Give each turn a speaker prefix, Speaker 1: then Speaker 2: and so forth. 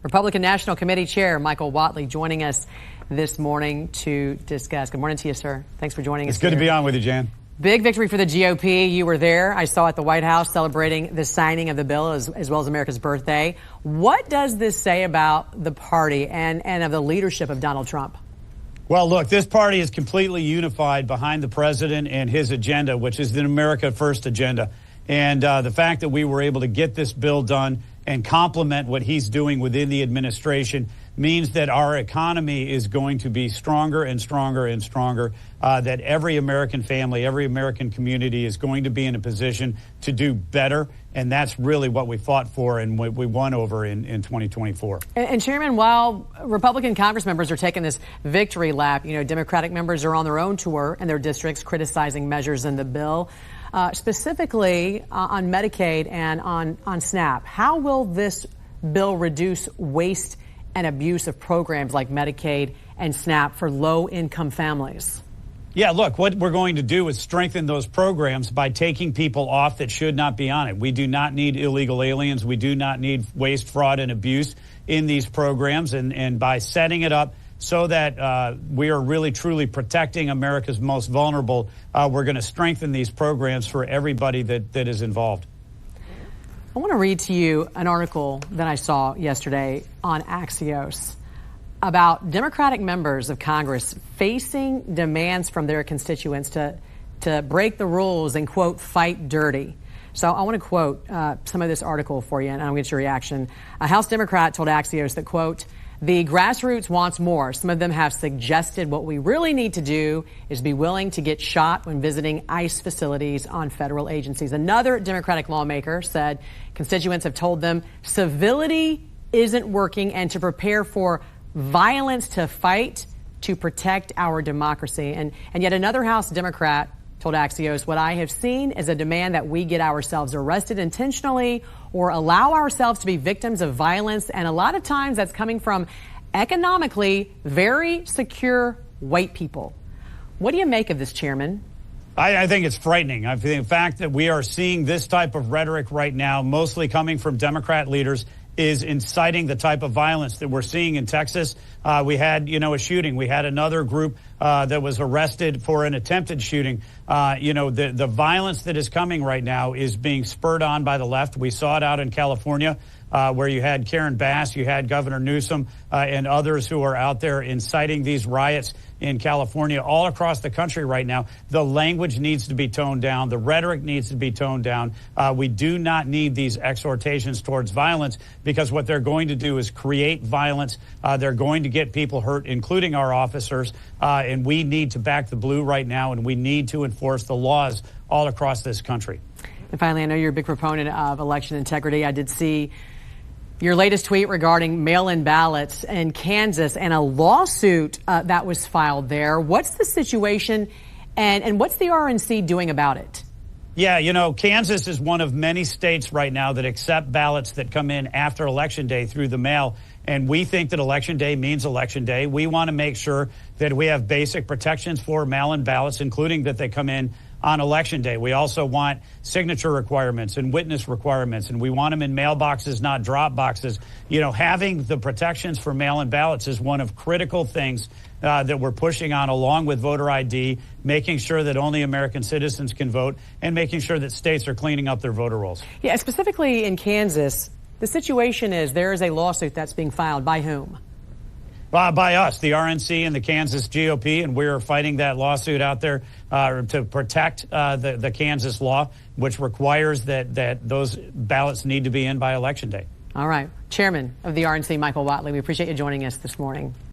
Speaker 1: Republican National Committee Chair Michael Whatley joining us this morning to discuss. Good morning to you, sir. Thanks for joining us.
Speaker 2: It's good to be on with you, Jan.
Speaker 1: Big victory for the GOP. You were there. I saw at the White House celebrating the signing of the bill as well as America's birthday. What does this say about the party and of the leadership of Donald Trump?
Speaker 2: Well, look, this party is completely unified behind the president and his agenda, which is the America First agenda. And the fact that we were able to get this bill done and complement what he's doing within the administration means that our economy is going to be stronger and stronger and stronger, that every American family, every American community is going to be in a position to do better. And that's really what we fought for and what we won over in 2024.
Speaker 1: And Chairman, while Republican Congress members are taking this victory lap, you know, Democratic members are on their own tour in their districts criticizing measures in the bill. Specifically on Medicaid and on SNAP. How will this bill reduce waste and abuse of programs like Medicaid and SNAP for low-income families?
Speaker 2: Yeah, look, what we're going to do is strengthen those programs by taking people off that should not be on it. We do not need illegal aliens. We do not need waste, fraud, and abuse in these programs. And by setting it up so that we are really, truly protecting America's most vulnerable, we're going to strengthen these programs for everybody that is involved.
Speaker 1: I want to read to you an article that I saw yesterday on Axios about Democratic members of Congress facing demands from their constituents to break the rules and, quote, fight dirty. So I want to quote some of this article for you, and I'll get your reaction. A House Democrat told Axios that, quote, "The grassroots wants more. Some of them have suggested what we really need to do is be willing to get shot when visiting ICE facilities on federal agencies." Another Democratic lawmaker said constituents have told them civility isn't working and to prepare for violence to fight to protect our democracy. And yet another House Democrat told Axios, "What I have seen is a demand that we get ourselves arrested intentionally or allow ourselves to be victims of violence. And a lot of times that's coming from economically very secure white people." What do you make of this, Chairman?
Speaker 2: I think it's frightening. I think the fact that we are seeing this type of rhetoric right now, mostly coming from Democrat leaders, is inciting the type of violence that we're seeing in Texas. We had, a shooting. We had another group that was arrested for an attempted shooting. The violence that is coming right now is being spurred on by the left. We saw it out in California, where you had Karen Bass, you had Governor Newsom, and others who are out there inciting these riots in California, all across the country right now. The language needs to be toned down. The rhetoric needs to be toned down. We do not need these exhortations towards violence, because what they're going to do is create violence. They're going to get people hurt, including our officers. And we need to back the blue right now, and we need to enforce the laws all across this country.
Speaker 1: And finally, I know you're a big proponent of election integrity. I did see your latest tweet regarding mail-in ballots in Kansas and a lawsuit that was filed there. What's the situation and what's the RNC doing about it?
Speaker 2: Yeah, Kansas is one of many states right now that accept ballots that come in after Election Day through the mail. And we think that Election Day means Election Day. We want to make sure that we have basic protections for mail-in ballots, including that they come in on Election Day. We also want signature requirements and witness requirements, and we want them in mailboxes, not drop boxes. Having the protections for mail-in ballots is one of critical things that we're pushing on, along with voter ID, making sure that only American citizens can vote, and making sure that states are cleaning up their voter rolls.
Speaker 1: Yeah, specifically in Kansas, the situation is there is a lawsuit that's being filed. By whom?
Speaker 2: By us, the RNC and the Kansas GOP, and we're fighting that lawsuit out there to protect the Kansas law, which requires that those ballots need to be in by Election Day.
Speaker 1: All right. Chairman of the RNC, Michael Whatley, we appreciate you joining us this morning.